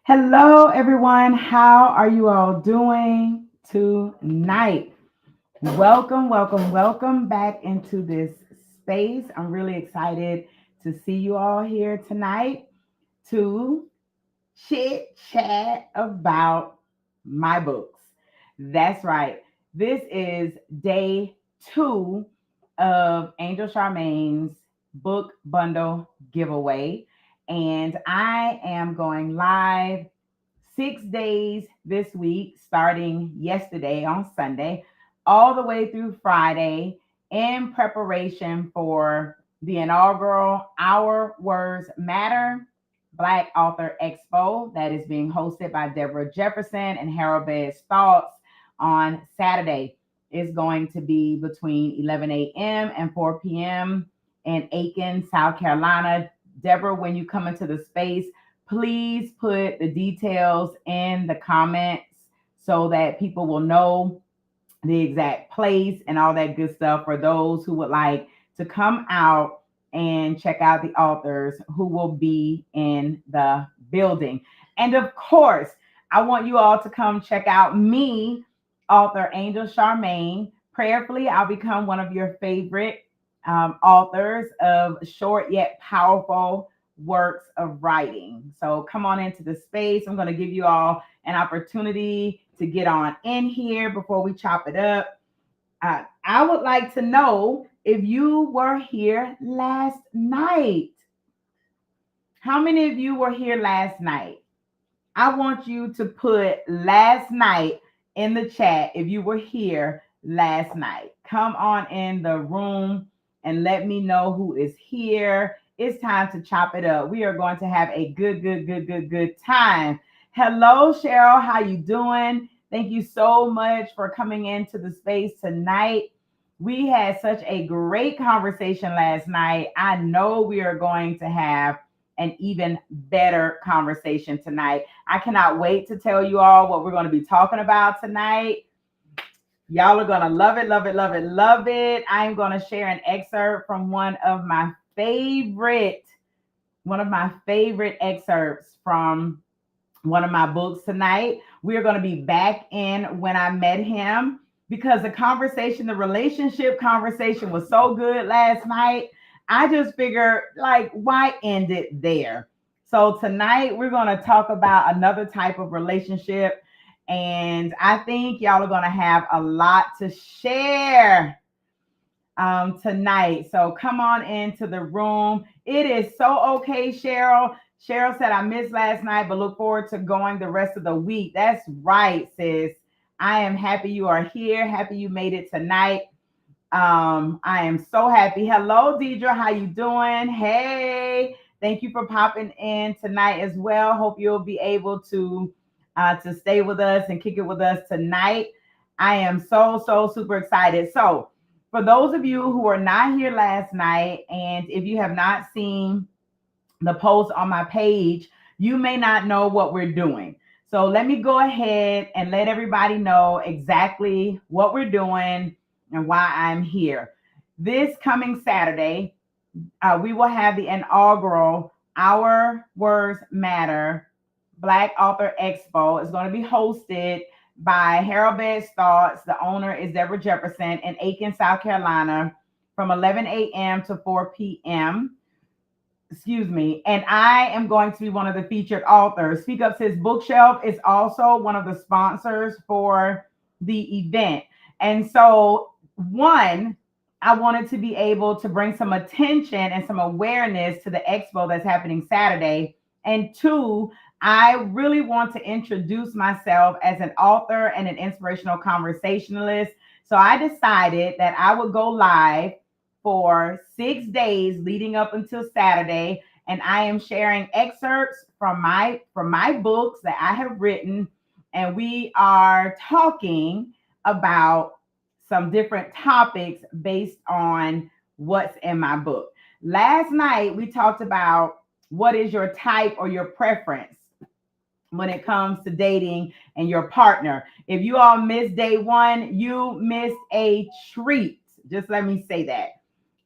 Hello, everyone. How are you all doing tonight? Welcome back into this space. I'm really excited to see you all here tonight to chit chat about my books. That's right. This is day two of Angel Charmaine's book bundle giveaway. And I am going live 6 days this week, starting yesterday on Sunday, all the way through Friday, in preparation for the inaugural Our Words Matter Black Author Expo that is being hosted by Deborah Jefferson and Harold Baez Thoughts on Saturday. It's going to be between 11 a.m. and 4 p.m. in Aiken, South Carolina. Deborah, when you come into the space, please put the details in the comments so that people will know the exact place and all that good stuff for those who would like to come out and check out the authors who will be in the building. And of course, I want you all to come check out me, author Angel Charmaine. Prayerfully, I'll become one of your favorite authors of short yet powerful works of writing. So come on into the space. I'm going to give you all an opportunity to get on in here before we chop it up. I would like to know if you were here last night. How many of you were here last night? I want you to put last night in the chat if you were here last night. Come on in the room and let me know who is here. It's time to chop it up. We are going to have a good time. Hello, Cheryl. How you doing? Thank you so much for coming into the space tonight. We had such a great conversation last night. I know we are going to have an even better conversation tonight. I cannot wait to tell you all what we're going to be talking about tonight. Y'all are going to love it, love it, love it, love it. I'm going to share an excerpt from one of my favorite excerpts from one of my books tonight. We are going to be back in When I Met Him because the relationship conversation was so good last night. I just figured, like, why end it there? So tonight we're going to talk about another type of relationship. And I think y'all are going to have a lot to share tonight. So come on into the room. It is so okay, Cheryl. Cheryl said, I missed last night, but look forward to going the rest of the week. That's right, sis. I am happy you are here. Happy you made it tonight. I am so happy. Hello, Deidre. How you doing? Hey, thank you for popping in tonight as well. Hope you'll be able to stay with us and kick it with us tonight. I am so super excited. So, for those of you who are not here last night, and if you have not seen the post on my page, you may not know what we're doing. So let me go ahead and let everybody know exactly what we're doing and why I'm here. This coming Saturday, we will have the inaugural Our Words Matter Black Author Expo. It's going to be hosted by Harold Baez Thoughts. The owner is Deborah Jefferson in Aiken, South Carolina, from 11 a.m. to 4 p.m. Excuse me. And I am going to be one of the featured authors. Speak Up Sis Bookshelf is also one of the sponsors for the event. And so, one, I wanted to be able to bring some attention and some awareness to the expo that's happening Saturday. And two, I really want to introduce myself as an author and an inspirational conversationalist. So I decided that I would go live for 6 days leading up until Saturday. And I am sharing excerpts from my books that I have written. And we are talking about some different topics based on what's in my book. Last night, we talked about what is your type or your preference when it comes to dating and your partner. If you all missed day one, you missed a treat. Just let me say that.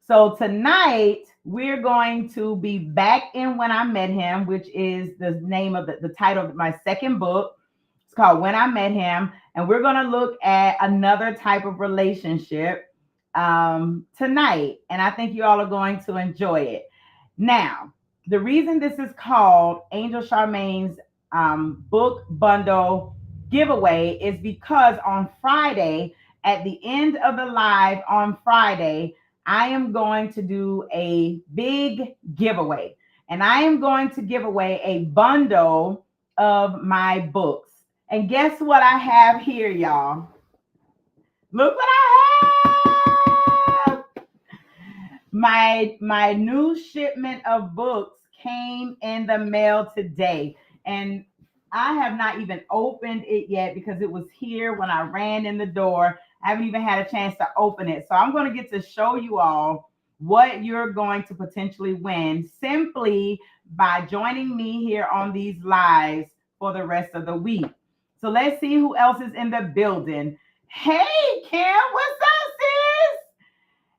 So tonight, we're going to be back in When I Met Him, which is the name of the title of my second book. It's called When I Met Him. And we're going to look at another type of relationship tonight. And I think you all are going to enjoy it. Now, the reason this is called Angel Charmaine's book bundle giveaway is because on Friday, at the end of the live on Friday, I am going to do a big giveaway. And I am going to give away a bundle of my books. And guess what I have here, y'all? Look what I have. My new shipment of books came in the mail today. And I have not even opened it yet because it was here when I ran in the door. I haven't even had a chance to open it. So I'm going to get to show you all what you're going to potentially win simply by joining me here on these lives for the rest of the week. So let's see who else is in the building. Hey, Kim, what's up, sis?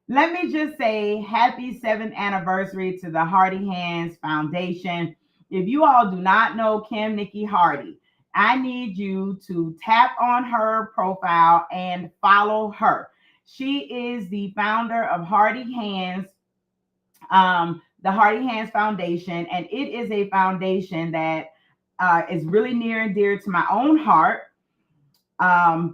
Let me just say happy 7th anniversary to the Hardy Hands Foundation. If you all do not know Kim Nikki Hardy, I need you to tap on her profile and follow her. She is the founder of Hardy Hands, the Hardy Hands Foundation, and it is a foundation that is really near and dear to my own heart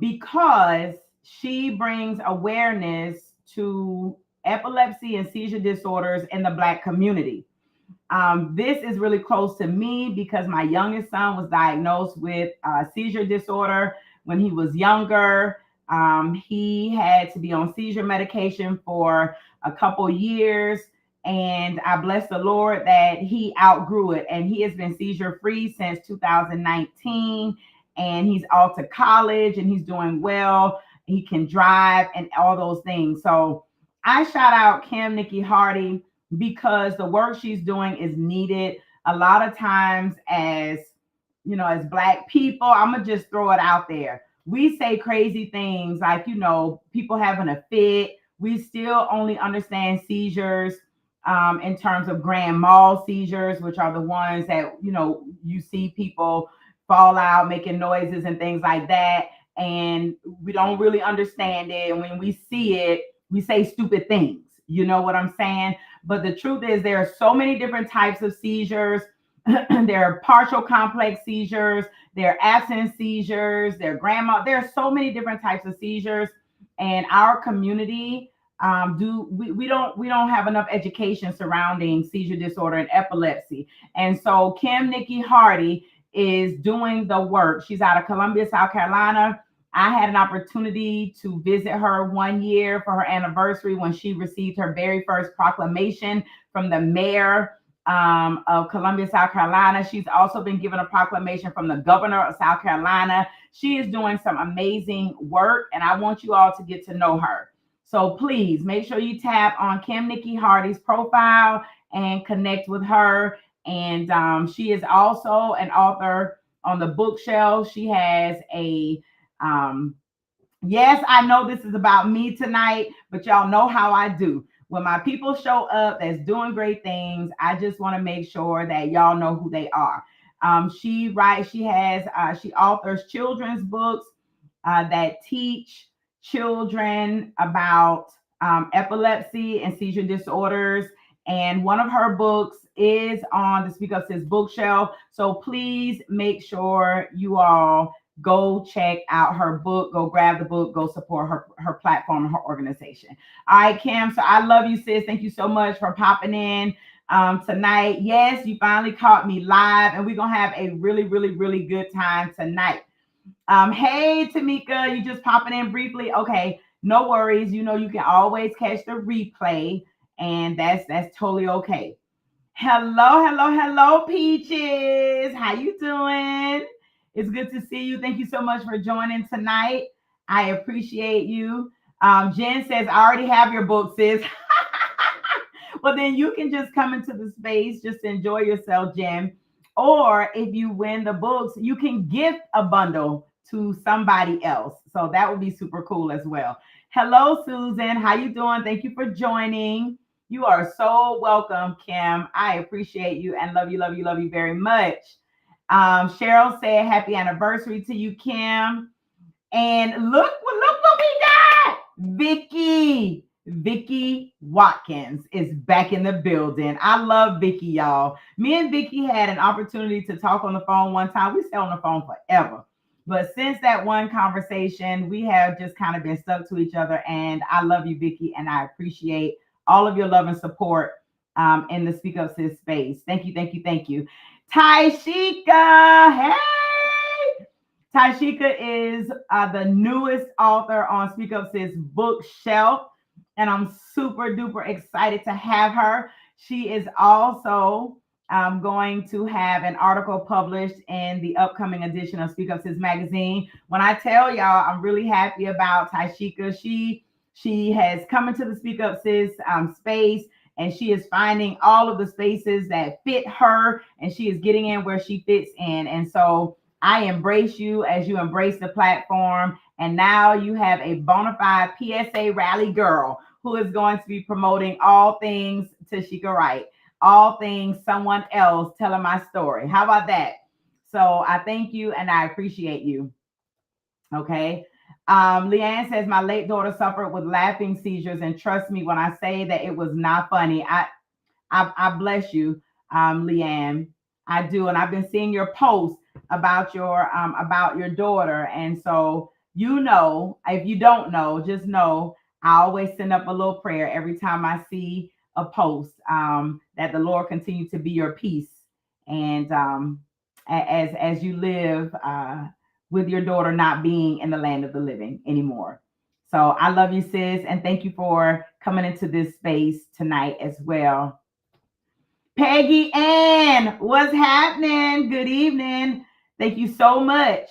because she brings awareness to epilepsy and seizure disorders in the Black community. This is really close to me because my youngest son was diagnosed with seizure disorder when he was younger. He had to be on seizure medication for a couple years. And I bless the Lord that he outgrew it. And he has been seizure free since 2019. And he's off to college and he's doing well. He can drive and all those things. So I shout out Kim Nikki Hardy because the work she's doing is needed. A lot of times, as you know, as Black people, I'm gonna just throw it out there. We say crazy things like, people having a fit. We still only understand seizures in terms of grand mal seizures, which are the ones that, you see people fall out making noises and things like that. And we don't really understand it. And when we see it, we say stupid things. You know what I'm saying? But the truth is, there are so many different types of seizures. There are partial complex seizures, there are absent seizures, there are grandma. There are so many different types of seizures, and our community we don't have enough education surrounding seizure disorder and epilepsy. And so Kim Nikki Hardy is doing the work. She's out of Columbia, South Carolina. I had an opportunity to visit her one year for her anniversary when she received her very first proclamation from the mayor of Columbia, South Carolina. She's also been given a proclamation from the governor of South Carolina. She is doing some amazing work, and I want you all to get to know her. So please make sure you tap on Kim Nikki Hardy's profile and connect with her. And she is also an author on the bookshelf. She has a yes, I know this is about me tonight, but y'all know how I do. When my people show up that's doing great things, I just want to make sure that y'all know who they are. She authors children's books that teach children about epilepsy and seizure disorders. And one of her books is on the Speak Up Sis bookshelf. So please make sure you all go check out her book, go grab the book, go support her platform and her organization. All right, Kim. So I love you, sis. Thank you so much for popping in tonight. Yes, you finally caught me live, and we're going to have a really, really, really good time tonight. Hey, Tamika, you just popping in briefly. Okay, no worries. You know, you can always catch the replay, and that's totally okay. Hello, Peaches. How you doing? It's good to see you. Thank you so much for joining tonight. I appreciate you. Jen says, I already have your book, sis. Well, then you can just come into the space, just enjoy yourself, Jen. Or if you win the books, you can gift a bundle to somebody else. So that would be super cool as well. Hello, Susan. How you doing? Thank you for joining. You are so welcome, Kim. I appreciate you and love you, love you, love you very much. Cheryl said happy anniversary to you, Kim. And look what we got. Vicky Watkins is back in the building. I love Vicky, y'all. Me and Vicky had an opportunity to talk on the phone one time. We stay on the phone forever. But since that one conversation, we have just kind of been stuck to each other. And I love you, Vicky, and I appreciate all of your love and support in the Speak Up Sis space. Thank you, thank you, thank you. Taishika, hey! Taishika is the newest author on Speak Up Sis bookshelf, and I'm super duper excited to have her. She is also going to have an article published in the upcoming edition of Speak Up Sis magazine. When I tell y'all, I'm really happy about Taishika. She has come into the Speak Up Sis space, and she is finding all of the spaces that fit her, and she is getting in where she fits in. And so I embrace you as you embrace the platform. And now you have a bona fide PSA rally girl who is going to be promoting all things Tashika Wright, all things someone else telling my story. How about that? So I thank you and I appreciate you. Okay. Leanne says, my late daughter suffered with laughing seizures. And trust me when I say that it was not funny. I bless you, Leanne. I do, and I've been seeing your posts about your daughter, and so you know, if you don't know, just know I always send up a little prayer every time I see a post that the Lord continue to be your peace, and as you live with your daughter not being in the land of the living anymore. So I love you, sis, and thank you for coming into this space tonight as well. Peggy Ann, what's happening? Good evening. Thank you so much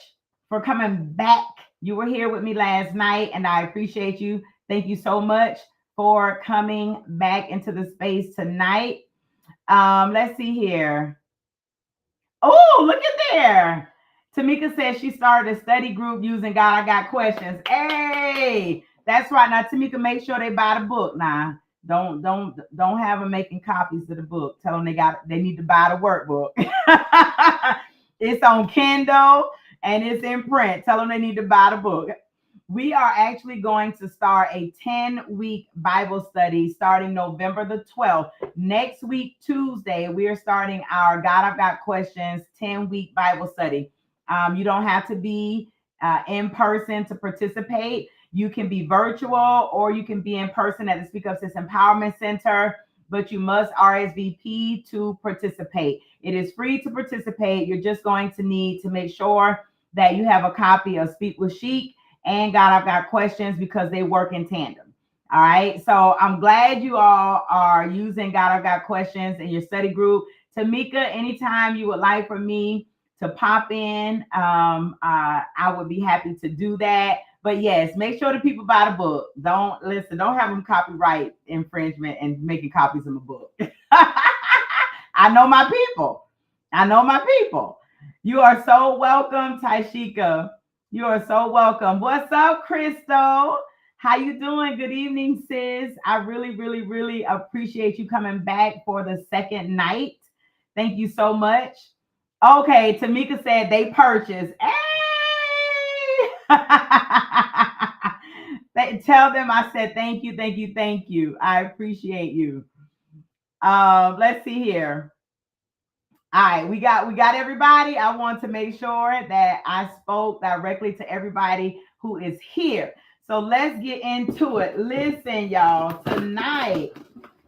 for coming back. You were here with me last night, and I appreciate you. Thank you so much for coming back into the space tonight. Let's see here. Oh, look at there. Tamika says she started a study group using God I Got Questions. Hey, that's right. Now, Tamika, make sure they buy the book now. Don't have them making copies of the book. Tell them they need to buy the workbook. It's on Kindle and it's in print. Tell them they need to buy the book. We are actually going to start a 10-week Bible study starting November the 12th. Next week, Tuesday, we are starting our God I've Got Questions 10-week Bible study. You don't have to be in person to participate. You can be virtual or you can be in person at the Speak Up Sis Empowerment Center, but you must RSVP to participate. It is free to participate. You're just going to need to make sure that you have a copy of Speak with Chic and God I've Got Questions because they work in tandem. All right. So I'm glad you all are using God I've Got Questions in your study group. Tamika, anytime you would like for me to pop in, I would be happy to do that. But yes, make sure the people buy the book. Don't have them copyright infringement and making copies of the book. I know my people. You are so welcome, Taishika. You are so welcome. What's up, Crystal? How you doing? Good evening, sis. I really, really, really appreciate you coming back for the second night. Thank you so much. Okay, Tamika said they purchased. Hey! Tell them I said thank you, thank you, thank you. I appreciate you. Let's see here. All right, we got everybody. I want to make sure that I spoke directly to everybody who is here. So let's get into it. Listen, y'all, tonight,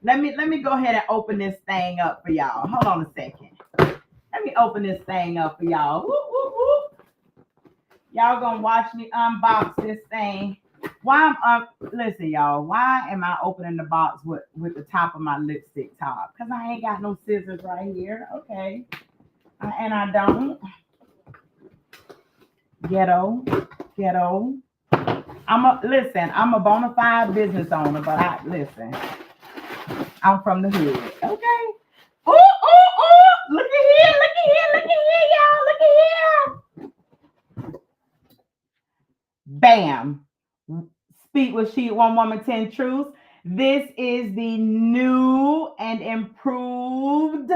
let me go ahead and open this thing up for y'all. Hold on a second. Let me open this thing up for y'all. Whoop, whoop, whoop. Y'all gonna watch me unbox this thing. Listen, y'all, why am I opening the box with the top of my lipstick top? Because I ain't got no scissors right here. Okay. And I don't. Ghetto. I'm a bona fide business owner, but I'm from the hood. Okay. Ooh, ooh, ooh. Look at here, y'all. Look at here. Bam. Speak with She, One Woman, 10 Truths. This is the new and improved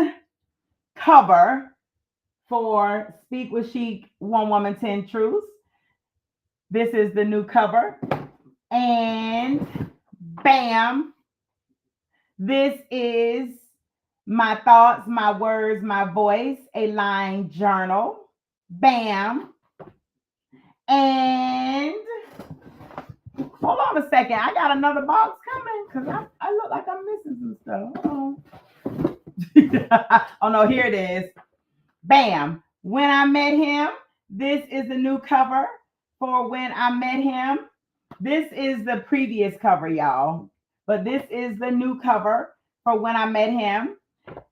cover for Speak with Chic, One Woman, 10 Truths. This is the new cover. And bam, this is my thoughts, my words, my voice, a line journal. Bam. And hold on a second. I got another box coming because I look like I'm missing some stuff. Oh no, here it is. Bam. When I Met Him. This is the new cover for When I Met Him. This is the previous cover, y'all. But this is the new cover for When I Met Him.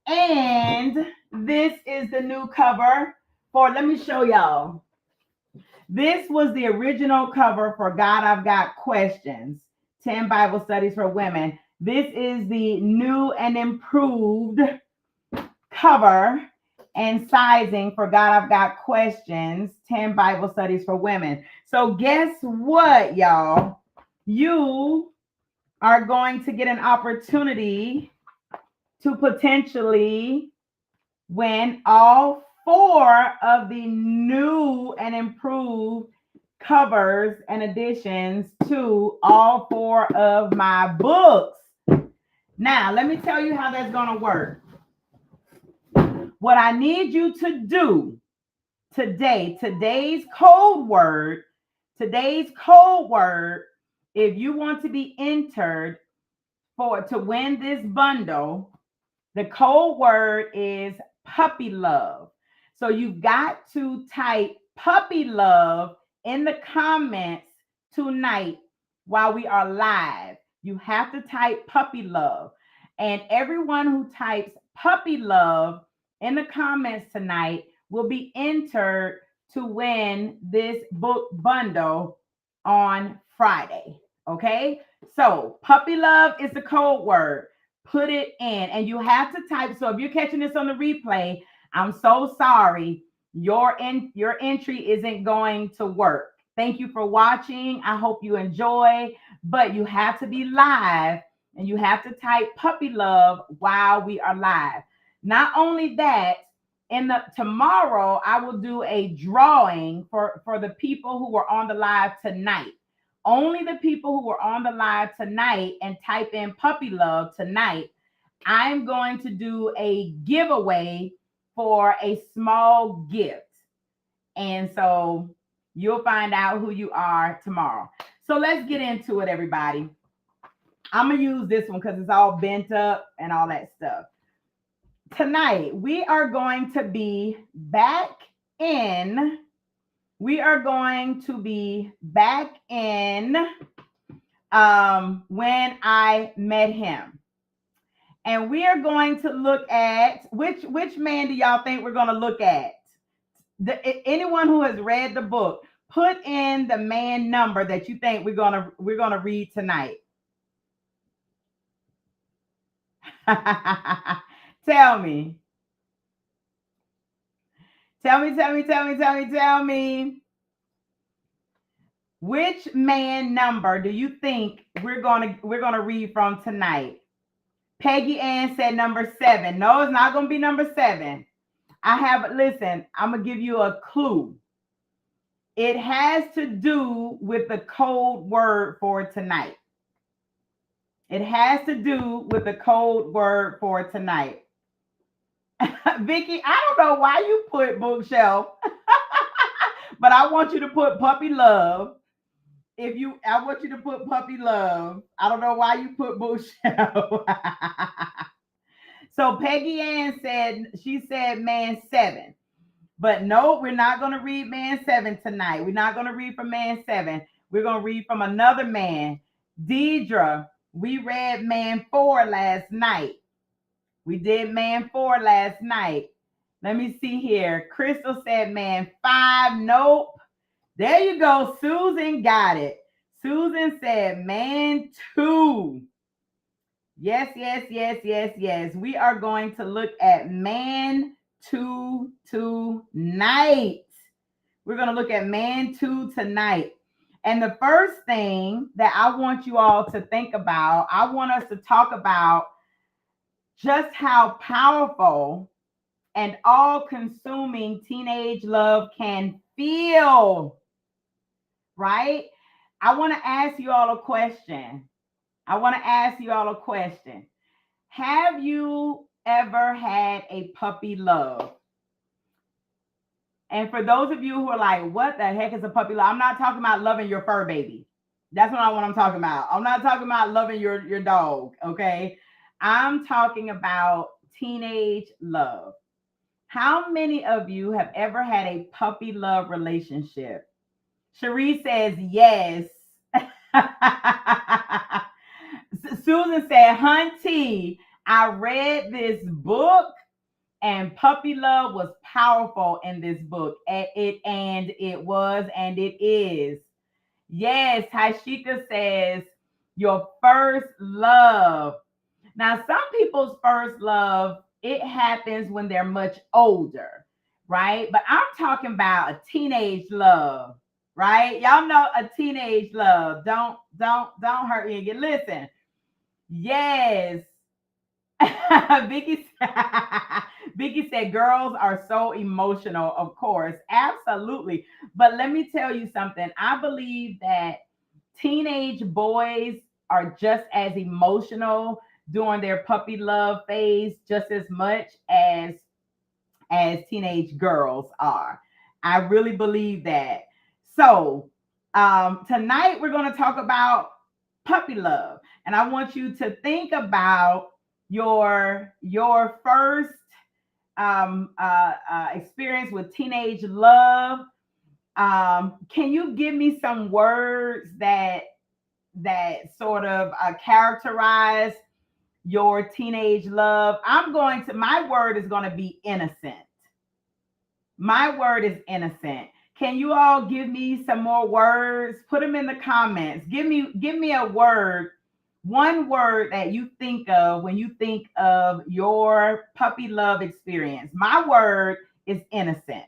And this is the new cover for, let me show y'all. This was the original cover for God, I've Got Questions, 10 Bible Studies for Women. This is the new and improved cover and sizing for God, I've Got Questions, 10 Bible Studies for Women. So guess what, y'all? You are going to get an opportunity to potentially win all 4 of the new and improved covers and additions to all 4 of my books. Now, let me tell you how that's going to work. What I need you to do today, today's code word, if you want to be entered to win this bundle, the code word is puppy love. So you've got to type puppy love in the comments tonight while we are live. You have to type puppy love. And everyone who types puppy love in the comments tonight will be entered to win this book bundle on Friday. Okay? So puppy love is the code word. Put it in, and you have to type. So if you're catching this on the replay, I'm so sorry. Your entry isn't going to work. Thank you for watching. I hope you enjoy, but you have to be live and you have to type puppy love while we are live. Not only that, tomorrow I will do a drawing for the people who were on the live tonight. Only the people who were on the live tonight and type in puppy love tonight, I'm going to do a giveaway for a small gift. And so you'll find out who you are tomorrow. So let's get into it, everybody. I'm going to use this one because it's all bent up and all that stuff. Tonight, we are going to be back in When I Met Him. And we are going to look at which man do y'all think we're going to look at? Anyone who has read the book, put in the man number that you think we're going to read tonight. Tell me. Tell me. Which man number do you think we're gonna read from tonight? Peggy Ann said number 7. No, it's not gonna be number 7. Listen, I'm gonna give you a clue. It has to do with the code word for tonight. It has to do with the code word for tonight. Vicky, I don't know why you put bookshelf, but I want you to put puppy love. I want you to put puppy love. I don't know why you put bookshelf. So Peggy Ann said man 7. But no, we're not going to read man 7 tonight. We're not going to read from man 7. We're going to read from another man. Deidre, we read man 4 last night. We did man 4 last night. Let me see here. Crystal said man 5. Nope. There you go. Susan got it. Susan said man 2. Yes. We are going to look at man 2 tonight. We're going to look at man 2 tonight. And the first thing that I want you all to think about, I want us to talk about just how powerful and all consuming teenage love can feel, right? I want to ask you all a question. I want to ask you all a question. Have you ever had a puppy love? And for those of you who are like, what the heck is a puppy love? I'm not talking about loving your fur baby. That's not what I'm talking about. I'm not talking about loving your dog, okay? I'm talking about teenage love. How many of you have ever had a puppy love relationship? Cherie says yes. Susan said, Hunty, I read this book and puppy love was powerful in this book. And it is. Yes, Taishika says your first love. Now, some people's first love, it happens when they're much older, right? But I'm talking about a teenage love, right? Y'all know a teenage love. Don't hurt me again. Listen. Yes. Vicky, Vicky said girls are so emotional, of course. Absolutely. But let me tell you something. I believe that teenage boys are just as emotional during their puppy love phase, just as much as teenage girls are. I really believe that. So tonight we're going to talk about puppy love, and I want you to think about your first experience with teenage love. Can you give me some words that sort of characterize your teenage love? My word is going to be innocent. My word is innocent. Can you all give me some more words? Put them in the comments. Give me a word, one word that you think of when you think of your puppy love experience. My word is innocent.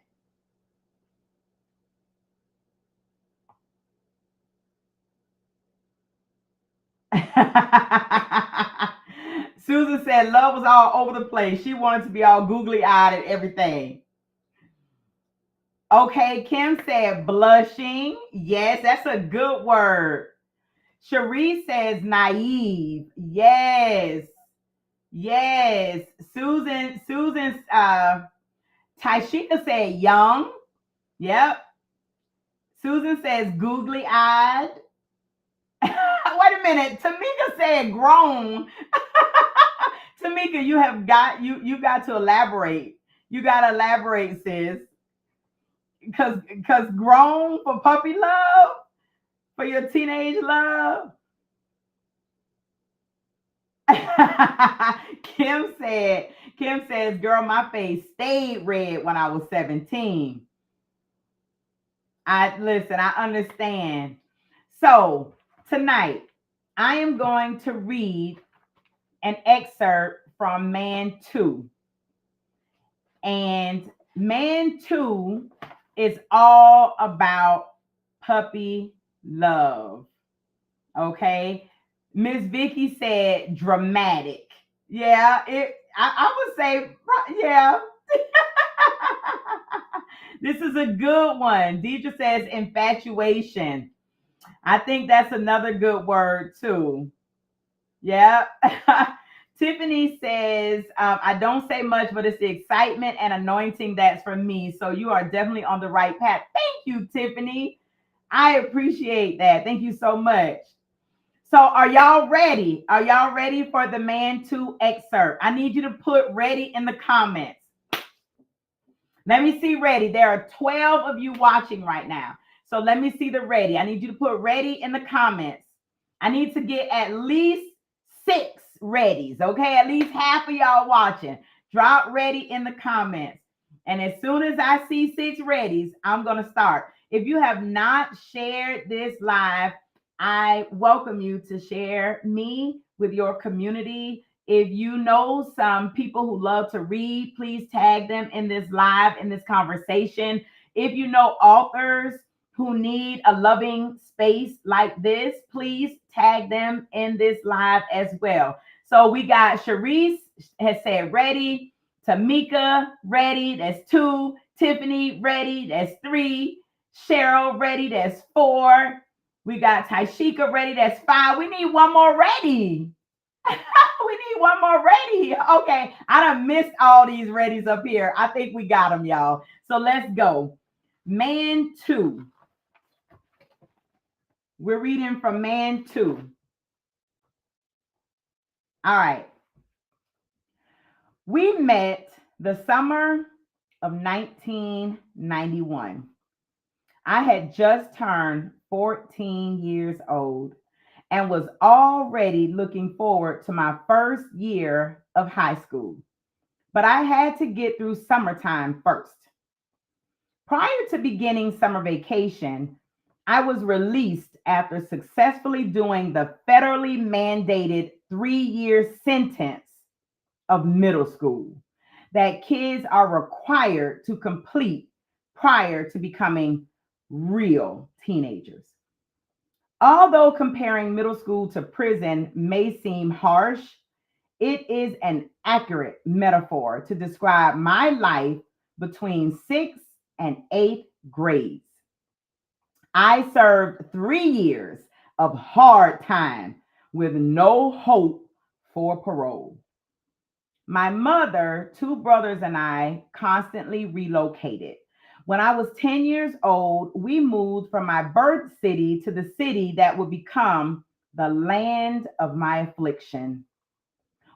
Susan said love was all over the place. She wanted to be all googly eyed and everything. Okay, Kim said blushing. Yes, that's a good word. Cherie says naive. Yes. Yes. Susan's Taishika said young. Yep. Susan says googly eyed. Wait a minute. Tamika said grown. Tamika, you got to elaborate. You gotta elaborate, sis. Cause grown for puppy love, for your teenage love. Kim says, girl, my face stayed red when I was 17. I understand. So tonight, I am going to read an excerpt from Man 2. And Man 2 is all about puppy love. Okay. Miss Vicky said dramatic. Yeah, I would say, yeah. This is a good one. Deidre says infatuation. I think that's another good word too. Yeah. Tiffany says, I don't say much, but it's the excitement and anointing that's for me. So you are definitely on the right path. Thank you, Tiffany. I appreciate that. Thank you so much. So are y'all ready? Are y'all ready for the Man 2 excerpt? I need you to put ready in the comments. Let me see ready. There are 12 of you watching right now. So let me see the ready. I need you to put ready in the comments. I need to get at least 6 readies, okay? At least half of y'all watching. Drop ready in the comments. And as soon as I see 6 readies, I'm going to start. If you have not shared this live, I welcome you to share me with your community. If you know some people who love to read, please tag them in this live, in this conversation. If you know authors who need a loving space like this, please tag them in this live as well. So we got Sharice has said ready, Tamika ready, that's two, Tiffany ready, that's three, Cheryl ready, that's four. We got Taishika ready, that's five. We need one more ready. We need one more ready. Okay, I done missed all these readies up here. I think we got them, y'all. So let's go. Man 2. We're reading from Man 2. All right. We met the summer of 1991. I had just turned 14 years old and was already looking forward to my first year of high school. But I had to get through summertime first. Prior to beginning summer vacation, I was released after successfully doing the federally mandated 3-year sentence of middle school that kids are required to complete prior to becoming real teenagers. Although comparing middle school to prison may seem harsh, it is an accurate metaphor to describe my life between sixth and eighth grades. I served 3 years of hard time with no hope for parole. My mother, two brothers, and I constantly relocated. When I was 10 years old, we moved from my birth city to the city that would become the land of my affliction.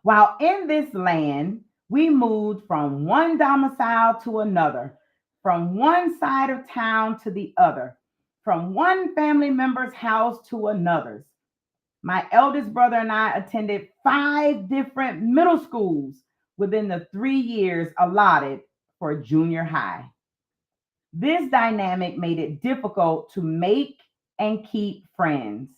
While in this land, we moved from one domicile to another, from one side of town to the other, from one family member's house to another's. My eldest brother and I attended 5 different middle schools within the 3 years allotted for junior high. This dynamic made it difficult to make and keep friends.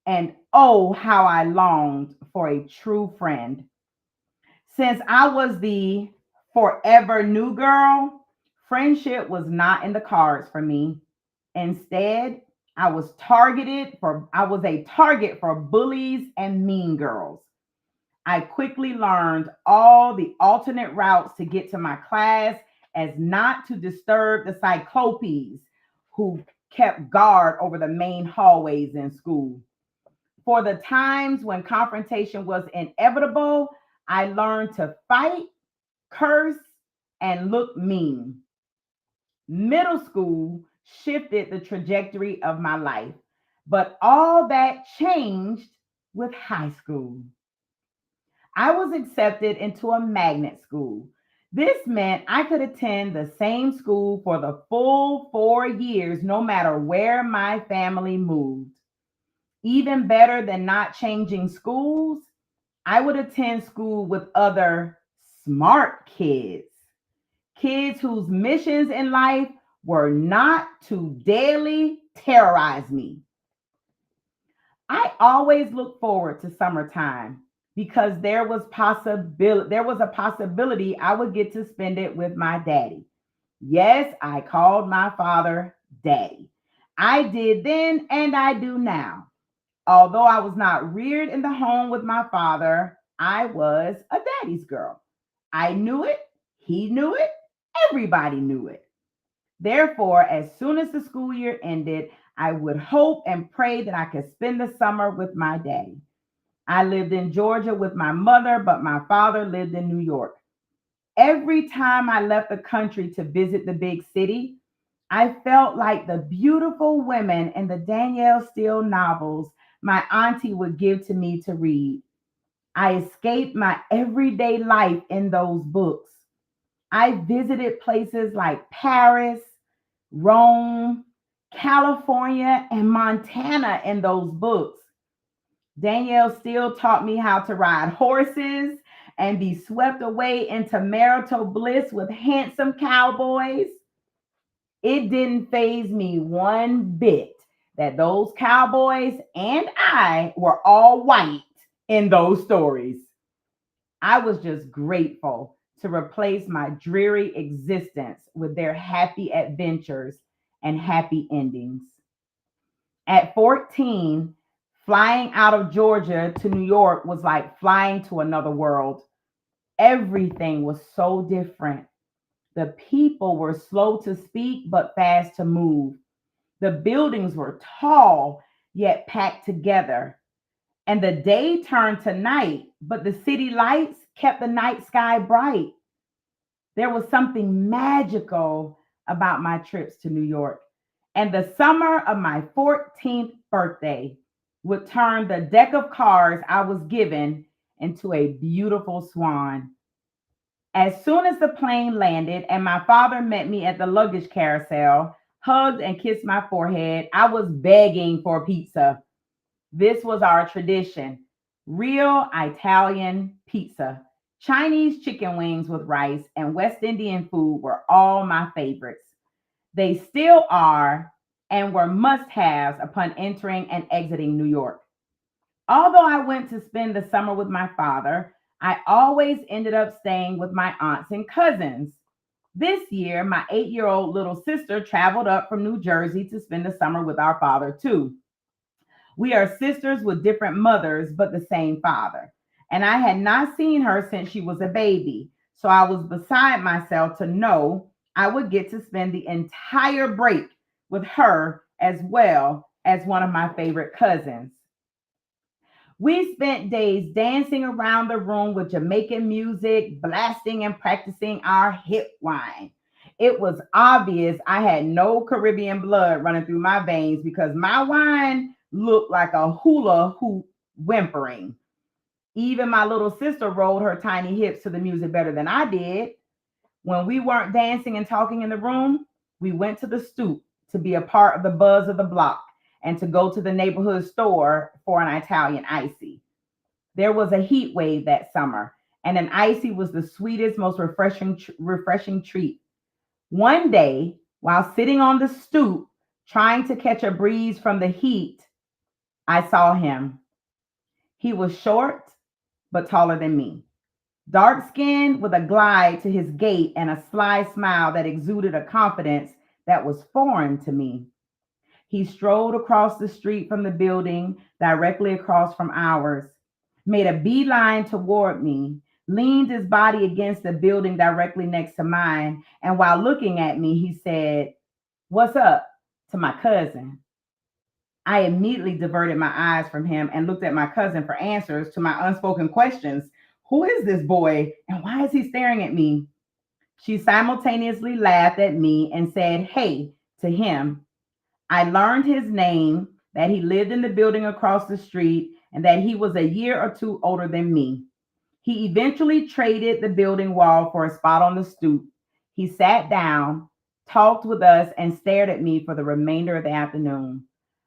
And oh, how I longed for a true friend. Since I was the forever new girl, friendship was not in the cards for me. Instead, I was a target for bullies and mean girls. I quickly learned all the alternate routes to get to my class as not to disturb the cyclopes who kept guard over the main hallways in school. For the times when confrontation was inevitable, I learned to fight, curse, and look mean. Middle school shifted the trajectory of my life, but all that changed with high school. I was accepted into a magnet school. This meant I could attend the same school for the full 4 years, no matter where my family moved. Even better than not changing schools, I would attend school with other smart kids, kids whose missions in life were not to daily terrorize me. I always look forward to summertime because there was a possibility I would get to spend it with my daddy. Yes, I called my father daddy. I did then and I do now. Although I was not reared in the home with my father, I was a daddy's girl. I knew it, he knew it, everybody knew it. Therefore, as soon as the school year ended, I would hope and pray that I could spend the summer with my daddy. I lived in Georgia with my mother, but my father lived in New York. Every time I left the country to visit the big city, I felt like the beautiful women in the Danielle Steele novels my auntie would give to me to read. I escaped my everyday life in those books. I visited places like Paris, Rome, California, and Montana in those books. Danielle Steele taught me how to ride horses and be swept away into marital bliss with handsome cowboys. It didn't faze me one bit that those cowboys and I were all white in those stories. I was just grateful to replace my dreary existence with their happy adventures and happy endings. At 14, flying out of Georgia to New York was like flying to another world. Everything was so different. The people were slow to speak but fast to move. The buildings were tall yet packed together. And the day turned to night, but the city lights kept the night sky bright. There was something magical about my trips to New York. And the summer of my 14th birthday would turn the deck of cards I was given into a beautiful swan. As soon as the plane landed and my father met me at the luggage carousel, hugged and kissed my forehead, I was begging for pizza. This was our tradition: real Italian pizza. Chinese chicken wings with rice and West Indian food were all my favorites. They still are and were must haves upon entering and exiting New York. Although I went to spend the summer with my father, I always ended up staying with my aunts and cousins. This year, my 8-year old little sister traveled up from New Jersey to spend the summer with our father, too. We are sisters with different mothers, but the same father. And I had not seen her since she was a baby. So I was beside myself to know I would get to spend the entire break with her as well as one of my favorite cousins. We spent days dancing around the room with Jamaican music, blasting and practicing our hip wine. It was obvious I had no Caribbean blood running through my veins because my wine looked like a hula hoop whimpering. Even my little sister rolled her tiny hips to the music better than I did. When we weren't dancing and talking in the room, we went to the stoop to be a part of the buzz of the block and to go to the neighborhood store for an Italian icy. There was a heat wave that summer, and an icy was the sweetest, most refreshing treat. One day, while sitting on the stoop trying to catch a breeze from the heat, I saw him. He was short but taller than me, dark skinned with a glide to his gait and a sly smile that exuded a confidence that was foreign to me. He strolled across the street from the building directly across from ours, made a beeline toward me, leaned his body against the building directly next to mine, and while looking at me, he said, "What's up?" to my cousin. I immediately diverted my eyes from him and looked at my cousin for answers to my unspoken questions. Who is this boy and why is he staring at me? She simultaneously laughed at me and said, "Hey," to him. I learned his name, that he lived in the building across the street, and that he was a year or two older than me. He eventually traded the building wall for a spot on the stoop. He sat down, talked with us, and stared at me for the remainder of the afternoon.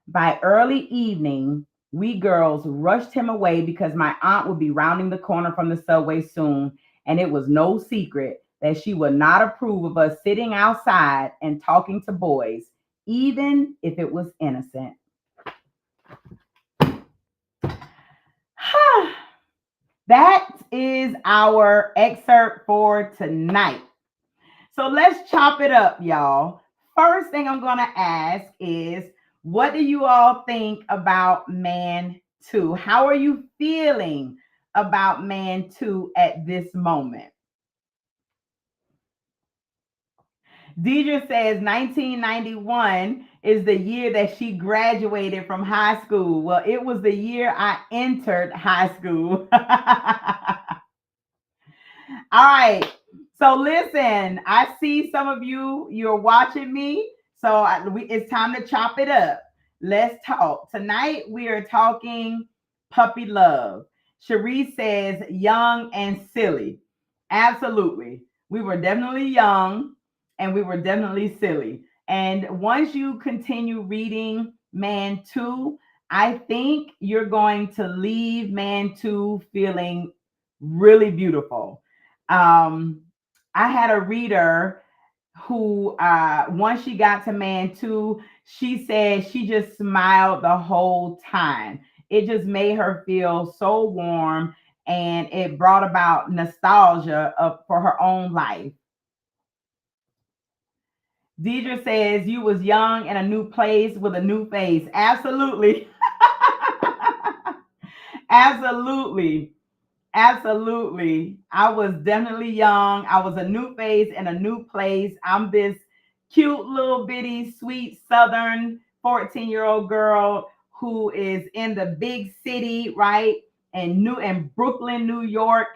By early evening, we girls rushed him away because my aunt would be rounding the corner from the subway soon, and it was no secret that she would not approve of us sitting outside and talking to boys, even if it was innocent. That is our excerpt for tonight. So let's chop it up, y'all. First thing I'm going to ask is, what do you all think about Man 2? How are you feeling about Man 2 at this moment? Deidre says 1991 is the year that she graduated from high school. Well, it was the year I entered high school. All right. So listen, I see some of you, you're watching me. So it's time to chop it up. Let's talk. Tonight we are talking puppy love. Cherie says young and silly. Absolutely. We were definitely young and we were definitely silly. And once you continue reading Man 2, I think you're going to leave Man 2 feeling really beautiful. um, I had a reader who, once she got to Man 2, she said she just smiled the whole time. It just made her feel so warm and it brought about nostalgia for her own life. Deidre says you was young in a new place with a new face. Absolutely. Absolutely. Absolutely. I was definitely young. I was a new face in a new place. I'm this cute little bitty sweet southern 14-year-old girl who is in the big city, right? And new in Brooklyn, New York.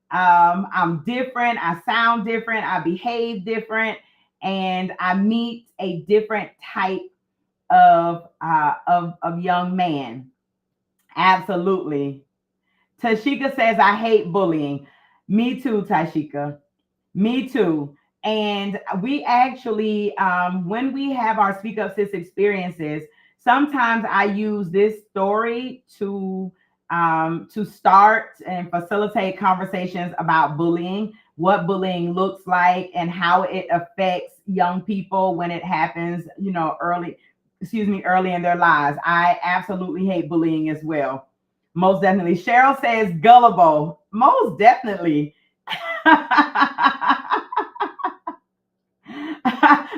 I'm different. I sound different. I behave different, and I meet a different type of young man. Absolutely. Tashika says, I hate bullying. Me too, Tashika. Me too. And we actually, when we have our Speak Up Sis experiences, sometimes I use this story to start and facilitate conversations about bullying, what bullying looks like, and how it affects young people when it happens, early in their lives. I absolutely hate bullying as well. Most definitely. Cheryl says gullible. Most definitely.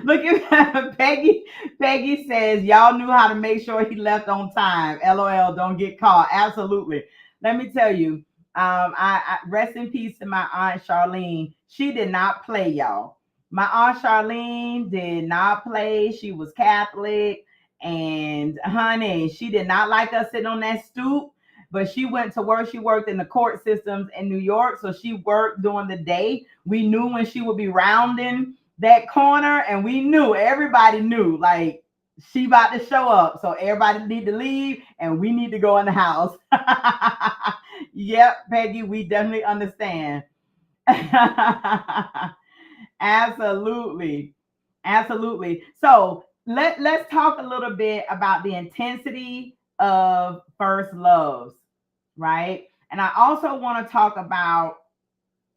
Look at Peggy. Peggy says, y'all knew how to make sure he left on time. LOL, don't get caught. Absolutely. Let me tell you, I rest in peace to my aunt Charlene. She did not play, y'all. My aunt Charlene did not play. She was Catholic. And honey, she did not like us sitting on that stoop, but she went to work. She worked in the court systems in New York. So she worked during the day. We knew when she would be rounding that corner, and we knew, everybody knew, like, she about to show up, so everybody need to leave and we need to go in the house. Yep, Peggy, we definitely understand. Absolutely. Absolutely. So let's talk a little bit about the intensity of first loves, right? And I also want to talk about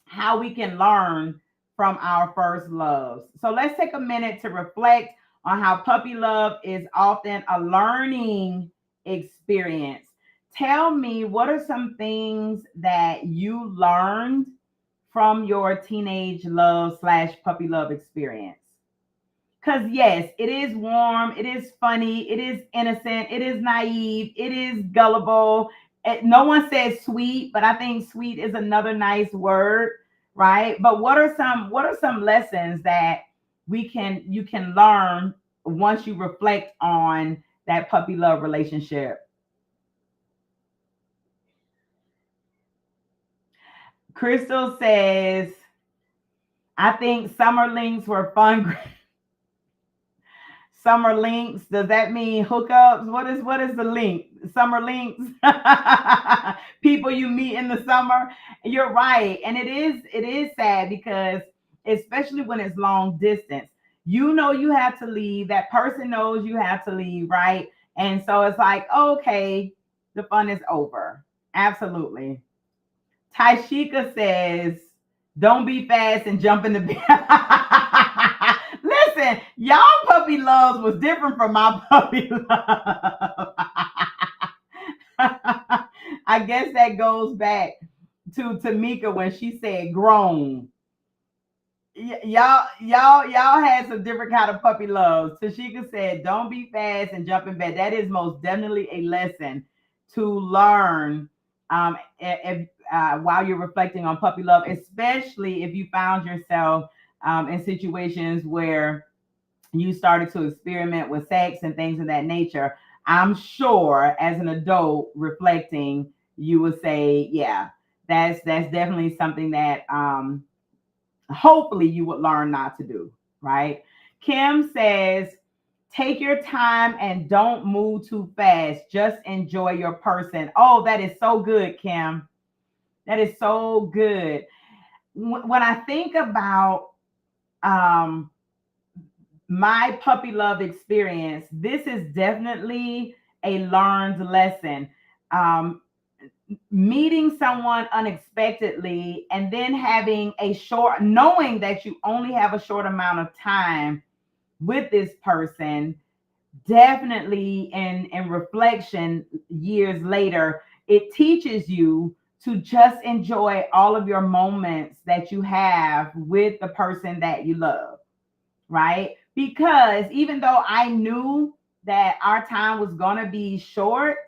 how we can learn from our first loves. So let's take a minute to reflect on how puppy love is often a learning experience. Tell me, what are some things that you learned from your teenage love slash puppy love experience? Because, yes, it is warm, it is funny, it is innocent, it is naive, it is gullible. No one says sweet, but I think sweet is another nice word, right? But what are some lessons that you can learn once you reflect on that puppy love relationship? Crystal says, I think summer links were fun. Summer links. Does that mean hookups? What is the link? Summer links. People you meet in the summer. You're right. And it is sad because, especially when it's long distance, you have to leave. That person knows you have to leave, right? And so it's like, okay, the fun is over. Absolutely. Taishika says, don't be fast and jump in the bed. Listen, y'all puppy loves was different from my puppy love. I guess that goes back to Tamika when she said grown. Y'all had some different kind of puppy loves. Tashika said, "Don't be fast and jump in bed." That is most definitely a lesson to learn, while you're reflecting on puppy love, especially if you found yourself in situations where you started to experiment with sex and things of that nature. I'm sure, as an adult reflecting, you would say, "Yeah, that's definitely something that." Hopefully you would learn not to do, right? Kim says, take your time and don't move too fast. Just enjoy your person. Oh, that is so good, Kim. That is so good. When I think about um, my puppy love experience, this is definitely a learned lesson. Um, Meeting someone unexpectedly and then having knowing that you only have a short amount of time with this person, definitely in reflection years later, it teaches you to just enjoy all of your moments that you have with the person that you love, right? because even though I knew that our time was going to be short,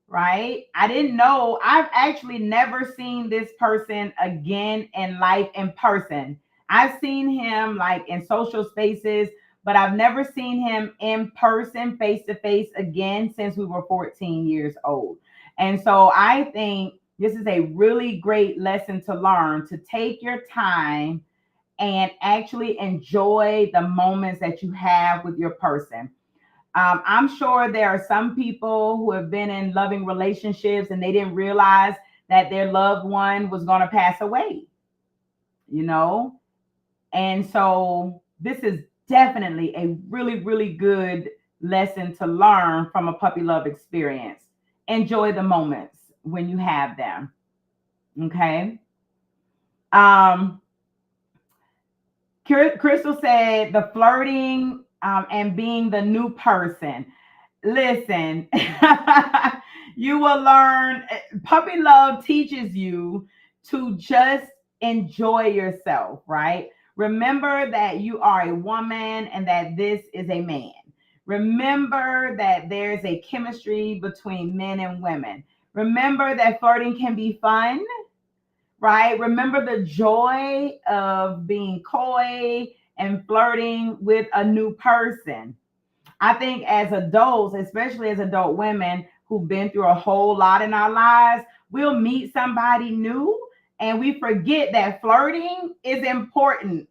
right? I didn't know. I've actually never seen this person again in life in person. I've seen him like in social spaces, but I've never seen him in person, face to face again since we were 14 years old. And so I think this is a really great lesson to learn, to take your time and actually enjoy the moments that you have with your person. I'm sure there are some people who have been in loving relationships and they didn't realize that their loved one was going to pass away, you know? And so this is definitely a really, really good lesson to learn from a puppy love experience. Enjoy the moments when you have them. Okay. Um, Crystal said the flirting and being the new person. Listen, you will learn. Puppy love teaches you to just enjoy yourself, right? Remember that you are a woman and that this is a man. Remember that there's a chemistry between men and women. Remember that flirting can be fun, right? Remember the joy of being coy and flirting with a new person. I think as adults, especially as adult women who've been through a whole lot in our lives, we'll meet somebody new and we forget that flirting is important.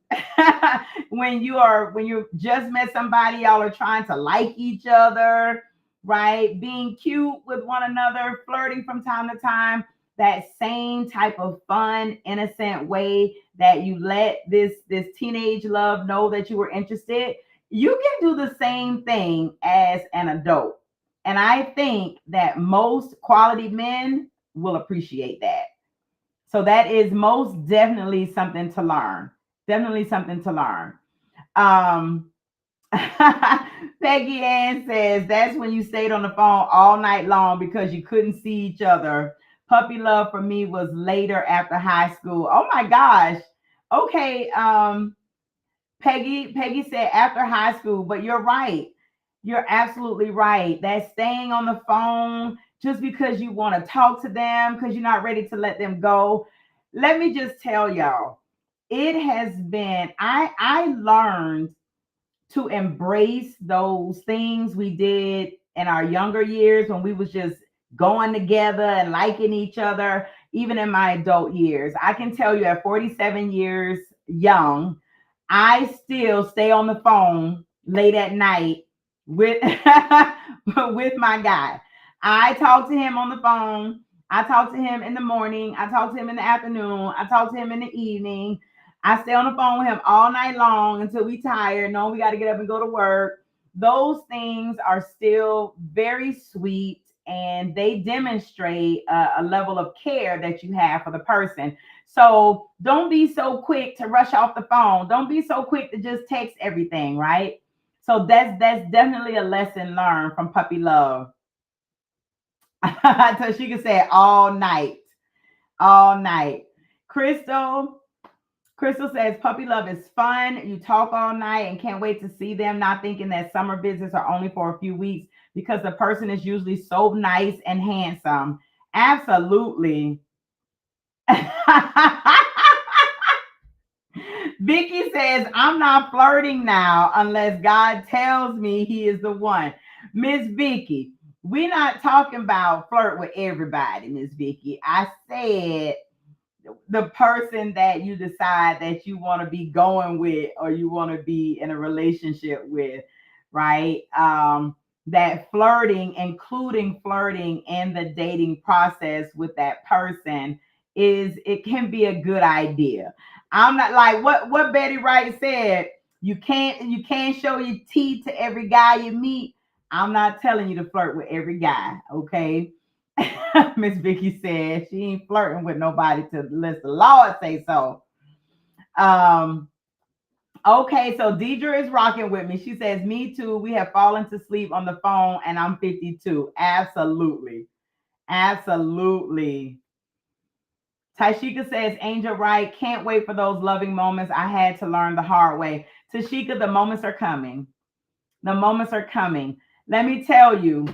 When you just met somebody, y'all are trying to like each other, right? Being cute with one another, flirting from time to time, that same type of fun, innocent way that you let this teenage love know that you were interested, you can do the same thing as an adult. And I think that most quality men will appreciate that. So that is most definitely something to learn. Definitely something to learn. Um, Peggy Ann says that's when you stayed on the phone all night long because you couldn't see each other. Puppy love for me was later after high school. Oh my gosh. Okay. Peggy said after high school, but you're right. You're absolutely right. That staying on the phone just because you want to talk to them, because you're not ready to let them go. Let me just tell y'all, it has been, I learned to embrace those things we did in our younger years when we was just going together and liking each other, even in my adult years. I can tell you at 47 years young, I still stay on the phone late at night with with my guy. I talk to him on the phone. I talk to him in the morning. I talk to him in the afternoon. I talk to him in the evening. I stay on the phone with him all night long until we tired. No, we got to get up and go to work. Those things are still very sweet and they demonstrate a level of care that you have for the person. So don't be so quick to rush off the phone. Don't be so quick to just text everything, right? So that's definitely a lesson learned from puppy love. So she can say it all night, all night. Crystal, Crystal says puppy love is fun. You talk all night and can't wait to see them, not thinking that summer visits are only for a few weeks because the person is usually so nice and handsome. Absolutely. Vicky says, I'm not flirting now unless God tells me he is the one. Miss Vicky, we're not talking about flirt with everybody, Miss Vicky. I said the person that you decide that you want to be going with or you want to be in a relationship with, right? That flirting, including flirting in the dating process with that person, is it can be a good idea. I'm not like what Betty Wright said. You can't show your teeth to every guy you meet. I'm not telling you to flirt with every guy, okay? Miss Vicky said she ain't flirting with nobody to let the Lord say so. Um, okay, so Deidre is rocking with me. She says, me too. We have fallen to sleep on the phone and I'm 52. Absolutely. Absolutely. Taishika says, Angel Wright, can't wait for those loving moments I had to learn the hard way. Tashika, the moments are coming. The moments are coming. Let me tell you,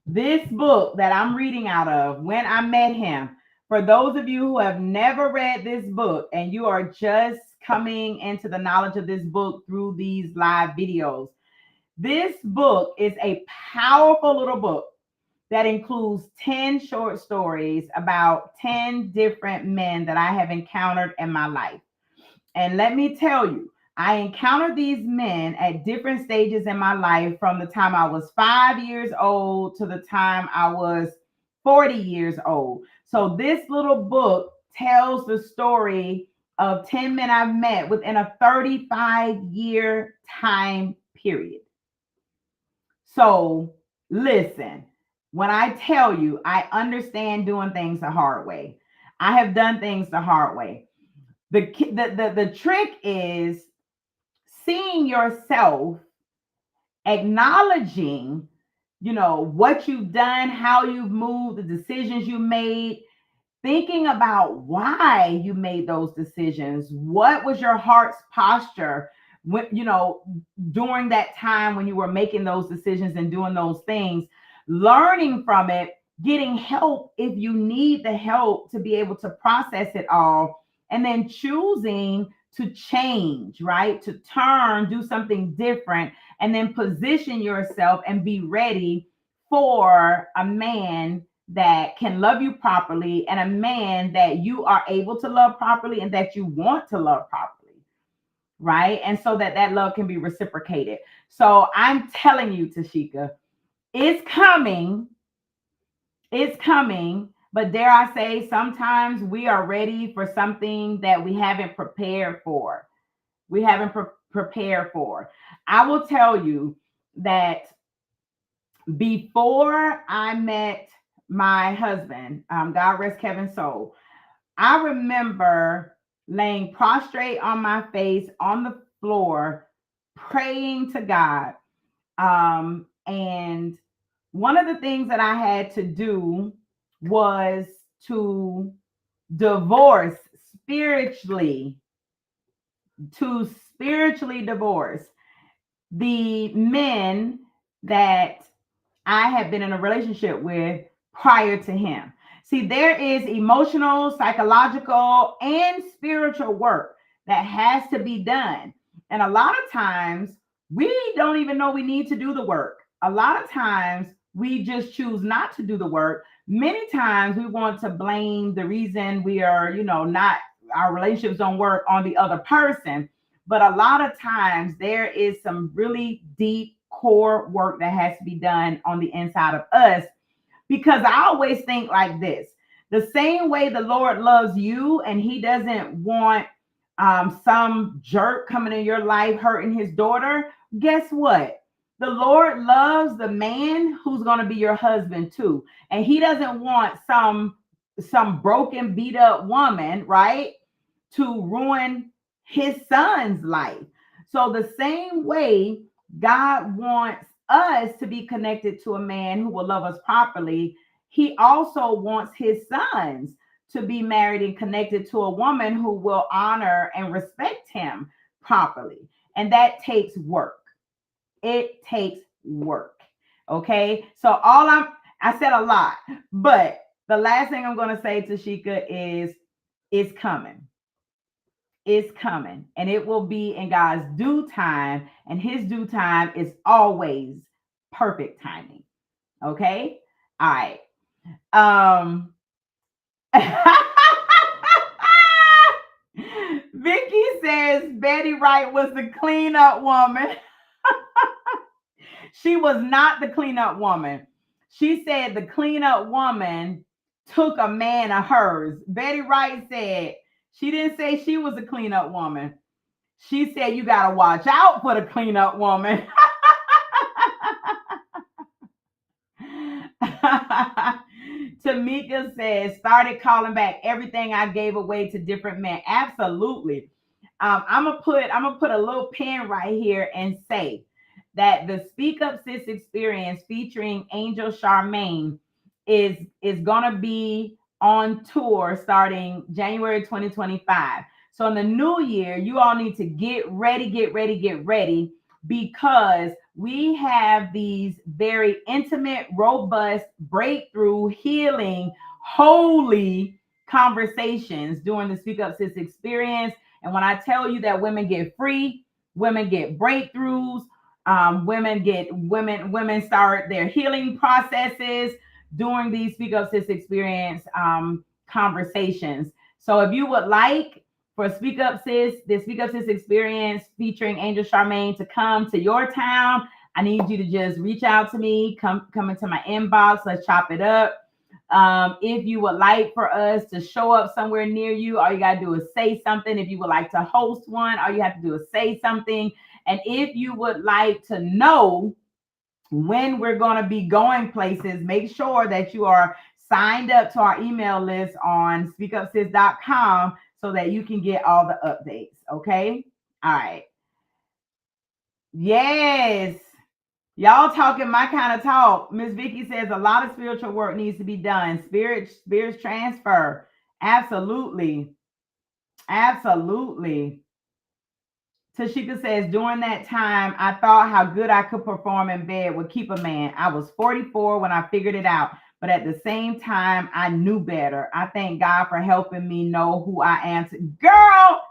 this book that I'm reading out of, When I Met Him, for those of you who have never read this book and you are just coming into the knowledge of this book through these live videos, this book is a powerful little book that includes 10 short stories about 10 different men that I have encountered in my life. And let me tell you, I encountered these men at different stages in my life, from the time I was 5 years old to the time I was 40 years old. So this little book tells the story of 10 men I've met within a 35-year time period. So listen, when I tell you I understand doing things the hard way, I have done things the hard way. The trick is seeing yourself, acknowledging, what you've done, how you've moved, the decisions you made, thinking about why you made those decisions. What was your heart's posture when, during that time when you were making those decisions and doing those things, learning from it, getting help if you need the help to be able to process it all, and then choosing to change, right? To turn, do something different, and then position yourself and be ready for a man that can love you properly, and a man that you are able to love properly and that you want to love properly, right? And so that that love can be reciprocated. So I'm telling you, Tashika, it's coming. It's coming. But dare I say, sometimes we are ready for something that we haven't prepared for. We haven't prepared for. I will tell you that before I met my husband, God rest Kevin's soul, I remember laying prostrate on my face on the floor, praying to God. And one of the things that I had to do was to divorce spiritually, to spiritually divorce the men that I had been in a relationship with prior to him. See, there is emotional, psychological, and spiritual work that has to be done. And a lot of times we don't even know we need to do the work. A lot of times we just choose not to do the work. Many times we want to blame the reason we are, not, our relationships don't work on the other person. But a lot of times there is some really deep core work that has to be done on the inside of us, because I always think like this: the same way the Lord loves you and he doesn't want some jerk coming in your life hurting his daughter, guess what? The Lord loves the man who's going to be your husband too. And he doesn't want some broken, beat up woman, right, to ruin his son's life. So the same way God wants us to be connected to a man who will love us properly, he also wants his sons to be married and connected to a woman who will honor and respect him properly. And that takes work. It takes work. Okay. So I said a lot, but the last thing I'm going to say, Tashika, is it's coming. It's coming, and it will be in God's due time, and his due time is always perfect timing. Okay. All right. Um Vicky says Betty Wright was the cleanup woman. She was not the cleanup woman. She said the cleanup woman took a man of hers. Betty Wright said she didn't say she was a cleanup woman. She said you got to watch out for the cleanup woman. Tamika says, started calling back everything I gave away to different men. Absolutely. I'm gonna put a little pin right here and say that the Speak Up Sis experience featuring Angel Charmaine is gonna be on tour starting January 2025. So in the new year, you all need to get ready, get ready, get ready, because we have these very intimate, robust, breakthrough, healing, holy conversations during the Speak Up Sis experience. And when I tell you that women get free, women get breakthroughs, women start their healing processes during these Speak Up Sis experience conversations. So if you would like for Speak Up Sis, the Speak Up Sis experience featuring Angel Charmaine to come to your town, I need you to just reach out to me, come into my inbox, let's chop it up. If you would like for us to show up somewhere near you, all you got to do is say something. If you would like to host one, all you have to do is say something. And if you would like to know when we're going to be going places, make sure that you are signed up to our email list on speakupsis.com so that you can get all the updates. Okay. All right. Yes. Y'all talking my kind of talk. Miss Vicky says a lot of spiritual work needs to be done. Spirits transfer. Absolutely. Absolutely. Tashika says, during that time, I thought how good I could perform in bed would keep a man. I was 44 when I figured it out, but at the same time, I knew better. I thank God for helping me know who I am. Girl,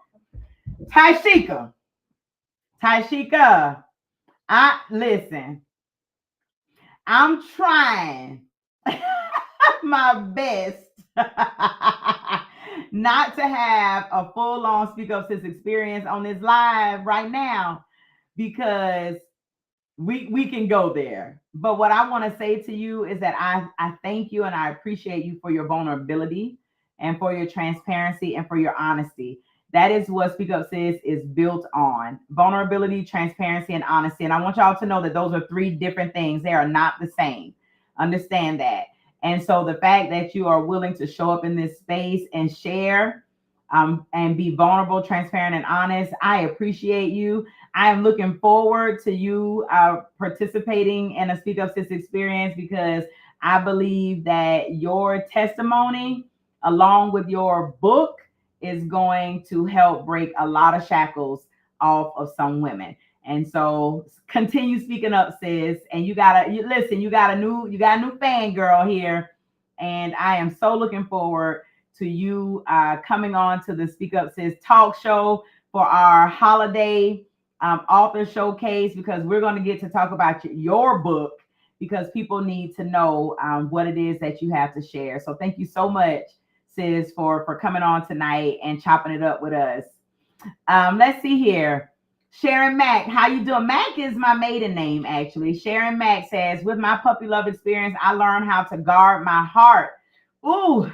Tashika, I listen. I'm trying my best not to have a full-on Speak Up Sis experience on this live right now, because we can go there. But what I want to say to you is that I thank you and I appreciate you for your vulnerability and for your transparency and for your honesty. That is what Speak Up Sis is built on: vulnerability, transparency, and honesty. And I want y'all to know that those are three different things. They are not the same. Understand that. And so the fact that you are willing to show up in this space and share, and be vulnerable, transparent, and honest, I appreciate you. I am looking forward to you participating in a Speak Up Sis experience, because I believe that your testimony, along with your book, is going to help break a lot of shackles off of some women. And so continue speaking up, sis. And you listen, you got a new fan girl here. And I am so looking forward to you coming on to the Speak Up Sis talk show for our holiday author showcase, because we're going to get to talk about your book, because people need to know what it is that you have to share. So thank you so much, sis, for coming on tonight and chopping it up with us. Let's see here. Sharon Mack, how you doing? Mack is my maiden name, actually. Sharon Mack says, with my puppy love experience, I learned how to guard my heart. Ooh,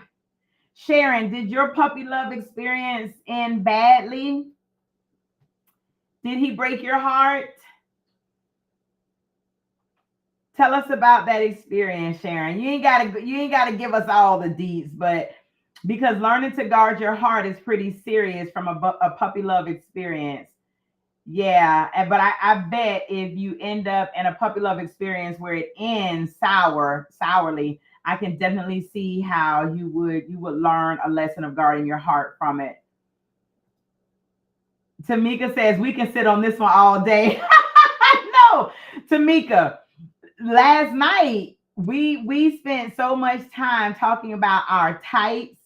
Sharon, did your puppy love experience end badly? Did he break your heart? Tell us about that experience, Sharon. You ain't gotta give us all the deets, but because learning to guard your heart is pretty serious from a puppy love experience. Yeah, but I bet if you end up in a puppy love experience where it ends sourly, I can definitely see how you would learn a lesson of guarding your heart from it. Tamika says we can sit on this one all day. No, Tamika, last night we spent so much time talking about our types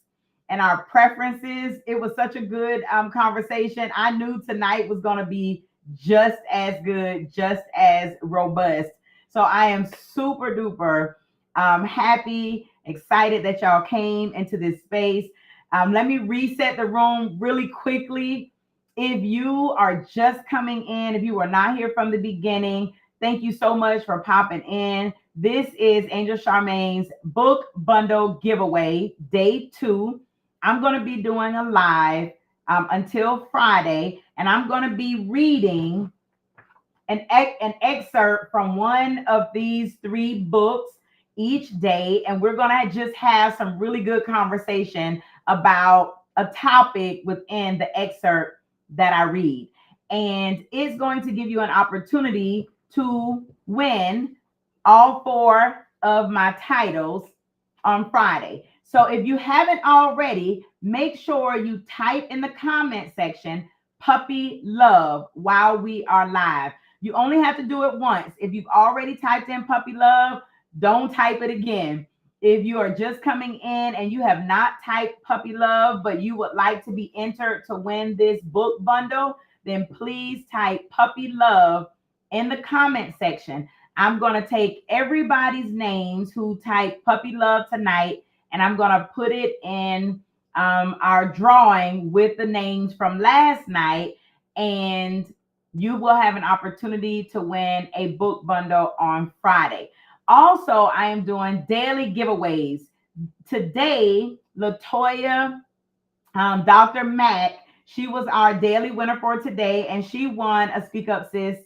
and our preferences. It was such a good conversation. I knew tonight was going to be just as good, just as robust. So I am super duper happy, excited that y'all came into this space. Let me reset the room really quickly. If you are just coming in, if you were not here from the beginning, thank you so much for popping in. This is Angel Charmaine's book bundle giveaway, day 2. I'm going to be doing a live until Friday, and I'm going to be reading an excerpt from one of these 3 books each day, and we're going to just have some really good conversation about a topic within the excerpt that I read. And it's going to give you an opportunity to win all 4 of my titles on Friday. So if you haven't already, make sure you type in the comment section puppy love while we are live. You only have to do it once. If you've already typed in puppy love, don't type it again. If you are just coming in and you have not typed puppy love, but you would like to be entered to win this book bundle, then please type puppy love in the comment section. I'm going to take everybody's names who typed puppy love tonight, and I'm going to put it in our drawing with the names from last night. And you will have an opportunity to win a book bundle on Friday. Also, I am doing daily giveaways. Today, Latoya, Dr. Mack, she was our daily winner for today, and she won a Speak Up Sis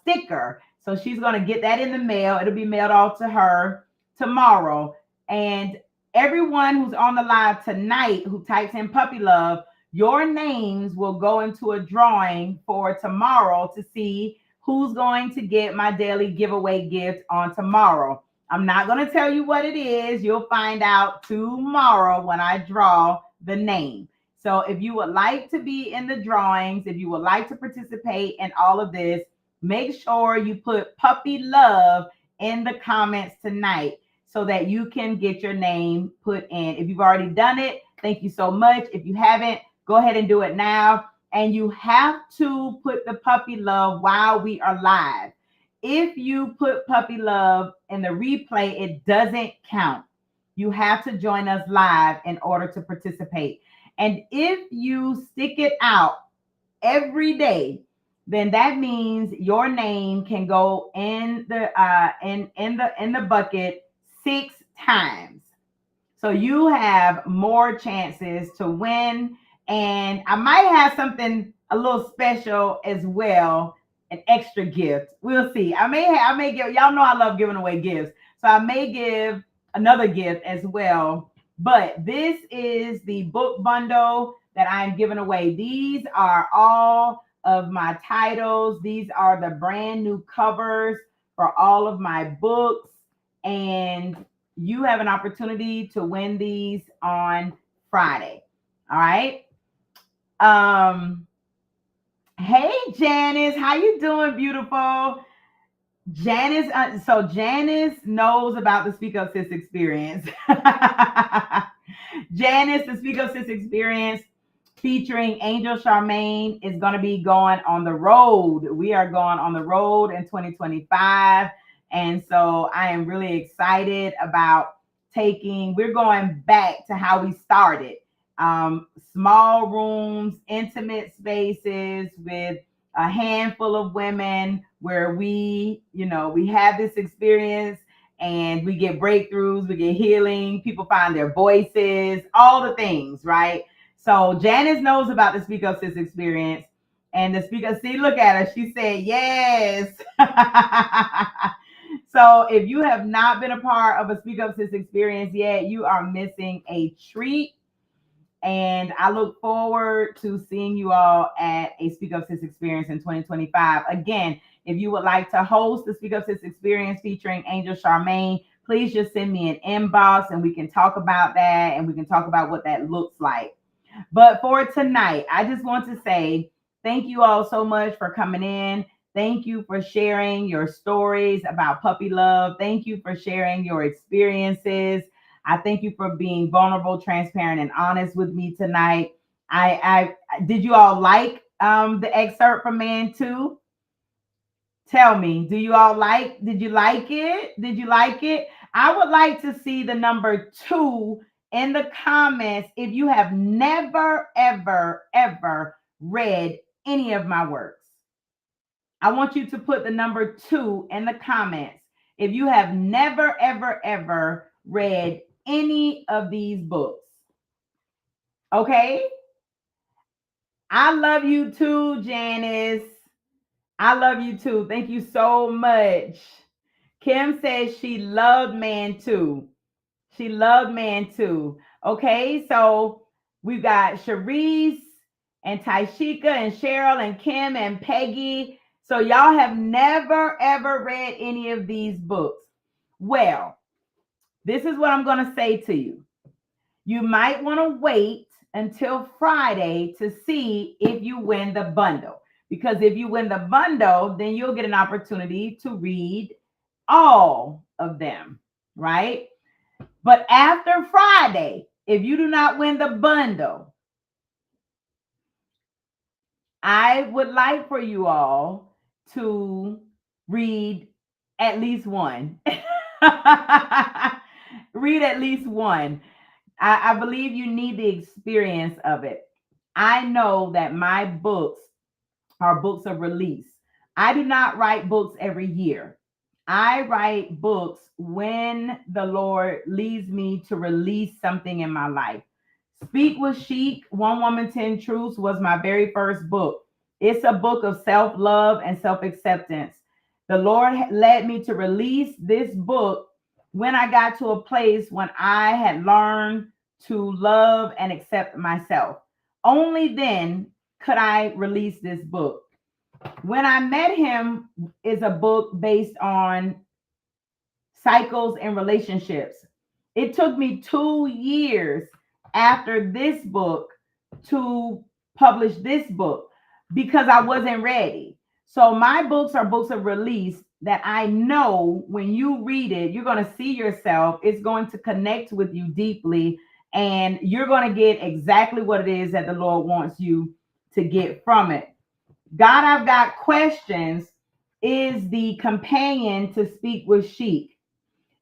sticker. So she's going to get that in the mail. It'll be mailed off to her tomorrow. And everyone who's on the live tonight who types in puppy love, your names will go into a drawing for tomorrow to see who's going to get my daily giveaway gift on tomorrow. I'm not going to tell you what it is. You'll find out tomorrow when I draw the name. So if you would like to be in the drawings, if you would like to participate in all of this, make sure you put puppy love in the comments tonight so that you can get your name put in. If you've already done it, thank you so much. If you haven't, go ahead and do it now. And you have to put the puppy love while we are live. If you put puppy love in the replay, it doesn't count. You have to join us live in order to participate. And if you stick it out every day, then that means your name can go in the in the bucket 6 times. So you have more chances to win. And I might have something a little special as well, an extra gift. We'll see. I may give, y'all know I love giving away gifts. So I may give another gift as well. But this is the book bundle that I'm giving away. These are all of my titles. These are the brand new covers for all of my books. And you have an opportunity to win these on Friday. All right. Hey Janice, how you doing, beautiful? Janice, so Janice knows about the Speak Up Sis experience. Janice, the Speak Up Sis experience featuring Angel Charmaine is going to be going on the road. We are going on the road in 2025. And so I am really excited about we're going back to how we started. Small rooms, intimate spaces with a handful of women where we have this experience and we get breakthroughs, we get healing, people find their voices, all the things, right? So Janice knows about the Speak Up Sis experience. And the speaker, see, look at her. She said, yes. So if you have not been a part of a Speak Up Sis experience yet, you are missing a treat. And I look forward to seeing you all at a Speak Up Sis experience in 2025. Again, if you would like to host the Speak Up Sis experience featuring Angel Charmaine, please just send me an inbox and we can talk about that and we can talk about what that looks like. But for tonight, I just want to say thank you all so much for coming in. Thank you for sharing your stories about puppy love. Thank you for sharing your experiences. I thank you for being vulnerable, transparent, and honest with me tonight. I did you all like the excerpt from Man 2? Tell me, did you like it? Did you like it? I would like to see the number 2 in the comments if you have never, ever, ever read any of my works. I want you to put the number 2 in the comments if you have never, ever, ever read any of these books. Okay? I love you too, Janice. I love you too. Thank you so much. Kim says she loved Man 2. She loved Man 2. Okay, so we've got Sharice and Taishika and Cheryl and Kim and Peggy. So y'all have never, ever read any of these books. Well, this is what I'm going to say to you. You might want to wait until Friday to see if you win the bundle. Because if you win the bundle, then you'll get an opportunity to read all of them, right? But after Friday, if you do not win the bundle, I would like for you all to read at least one. Read at least one. I believe you need the experience of it. I know that my books are books of release. I do not write books every year. I write books when the Lord leads me to release something in my life. Speak with Chic, One Woman, 10 Truths was my very first book. It's a book of self love and self acceptance. The Lord led me to release this book when I got to a place when I had learned to love and accept myself. Only then could I release this book. When I Met Him is a book based on cycles and relationships. It took me 2 years after this book to publish this book because I wasn't ready. So my books are books of release that I know when you read it, you're going to see yourself. It's going to connect with you deeply, and you're going to get exactly what it is that the Lord wants you to get from it. God, I've Got Questions is the companion to Speak with Chic.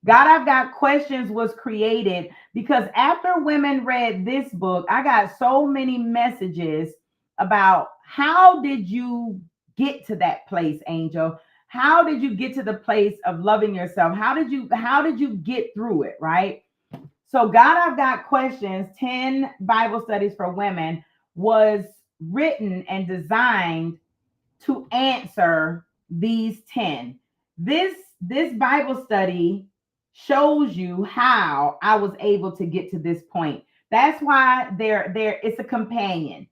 God, I've Got Questions was created because after women read this book, I got so many messages about how did you get to that place, Angel? How did you get to the place of loving yourself? How did you get through it, right? So God, I've Got Questions, 10 Bible studies for women was written and designed to answer these 10. This Bible study shows you how I was able to get to this point. That's why there it's a companion.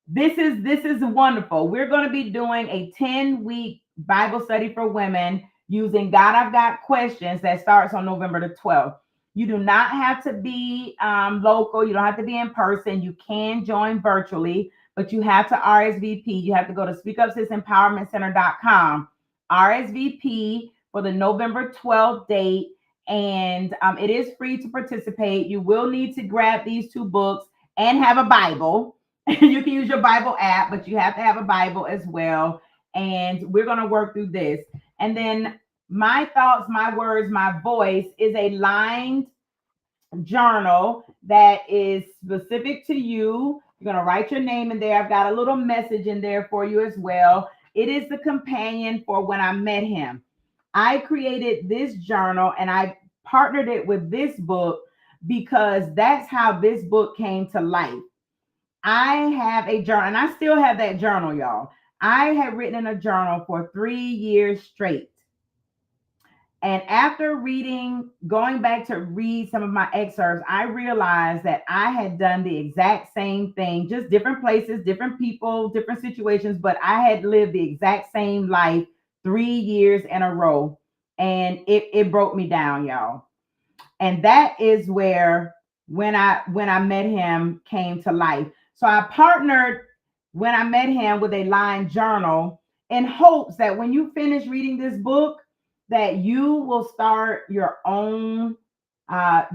This is wonderful. We're going to be doing a 10-week Bible study for women using God, I've Got Questions that starts on November the 12th. You do not have to be local. You don't have to be in person. You can join virtually, but you have to RSVP. You have to go to speakupsisempowermentcenter.com, RSVP for the November 12th date, and it is free to participate. You will need to grab these two books and have a Bible. You can use your Bible app, but you have to have a Bible as well. And we're going to work through this. And then My Thoughts, My Words, My Voice is a lined journal that is specific to you. You're going to write your name in there. I've got a little message in there for you as well. It is the companion for When I Met Him. I created this journal and I partnered it with this book because that's how this book came to life. I have a journal, and I still have that journal, y'all. I had written in a journal for 3 years straight. And after going back to read some of my excerpts, I realized that I had done the exact same thing, just different places, different people, different situations, but I had lived the exact same life 3 years in a row. And it broke me down, y'all. And that is where When I Met Him came to life. So I partnered When I Met Him with a line journal in hopes that when you finish reading this book, that you will start your own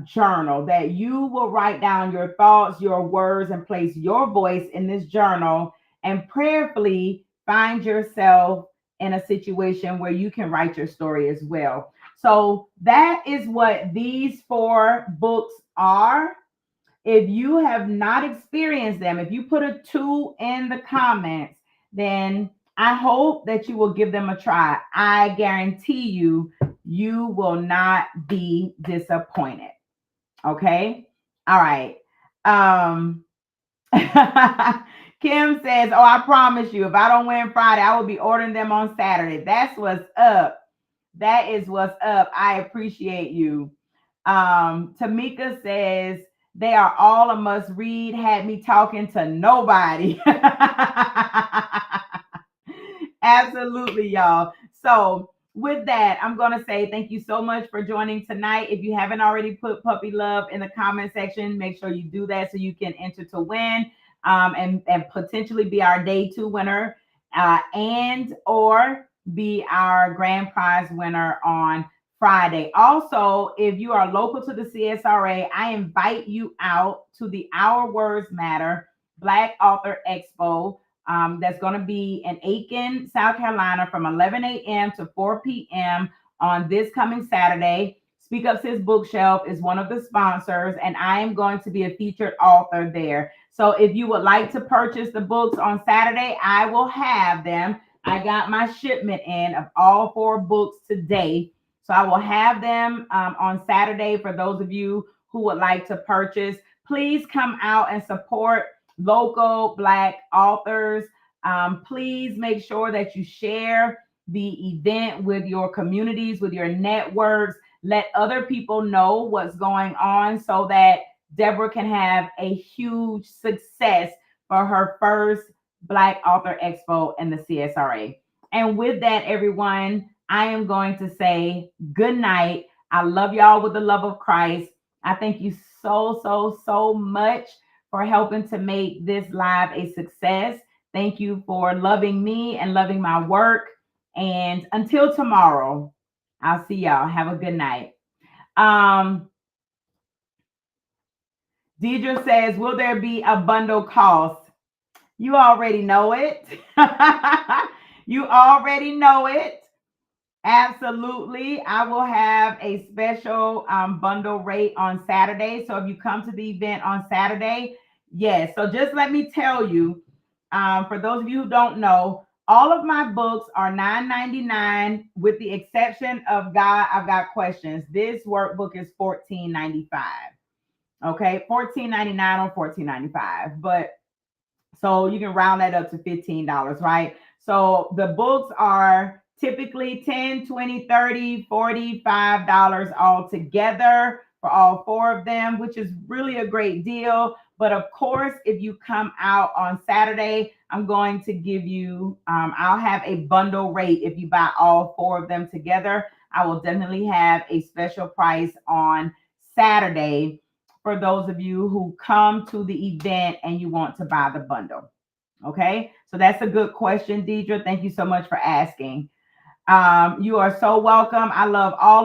journal, that you will write down your thoughts, your words, and place your voice in this journal and prayerfully find yourself in a situation where you can write your story as well. So that is what these 4 books are. If you have not experienced them, if you put a 2 in the comments, then I hope that you will give them a try. I guarantee you, you will not be disappointed. Okay. All right. Um, Kim says, "Oh, I promise you, if I don't win Friday, I will be ordering them on Saturday." That's what's up. That is what's up. I appreciate you. Tamika says, "They are all a must read. Had me talking to nobody." Absolutely, y'all. So with that, I'm going to say thank you so much for joining tonight. If you haven't already put puppy love in the comment section, make sure you do that so you can enter to win, and potentially be our day two winner, and or be our grand prize winner on Friday. Also, if you are local to the CSRA, I invite you out to the Our Words Matter Black Author Expo, that's going to be in Aiken, South Carolina from 11 a.m. to 4 p.m. on this coming Saturday. Speak Up Sis Bookshelf is one of the sponsors, and I am going to be a featured author there. So if you would like to purchase the books on Saturday, I will have them. I got my shipment in of all 4 books today. So I will have them on Saturday for those of you who would like to purchase. Please come out and support local Black authors. Please make sure that you share the event with your communities, with your networks. Let other people know what's going on so that Deborah can have a huge success for her first Black Author Expo in the CSRA. And with that, everyone, I am going to say good night. I love y'all with the love of Christ. I thank you so, so, so much for helping to make this live a success. Thank you for loving me and loving my work. And until tomorrow, I'll see y'all. Have a good night. Um, Deidre says, will there be a bundle cost? You already know it. You already know it. Absolutely. I will have a special bundle rate on Saturday. So if you come to the event on Saturday, yes. So just let me tell you, for those of you who don't know, all of my books are $9.99 with the exception of God, I've Got Questions. This workbook is $14.95. Okay, $14.99 or $14.95. But so you can round that up to $15, right? So the books are typically 10, 20, 30, $45 all together for all 4 of them, which is really a great deal. But of course, if you come out on Saturday, I'm going to give you, I'll have a bundle rate if you buy all 4 of them together. I will definitely have a special price on Saturday for those of you who come to the event and you want to buy the bundle. Okay, so that's a good question, Deidre. Thank you so much for asking. You are so welcome. I love all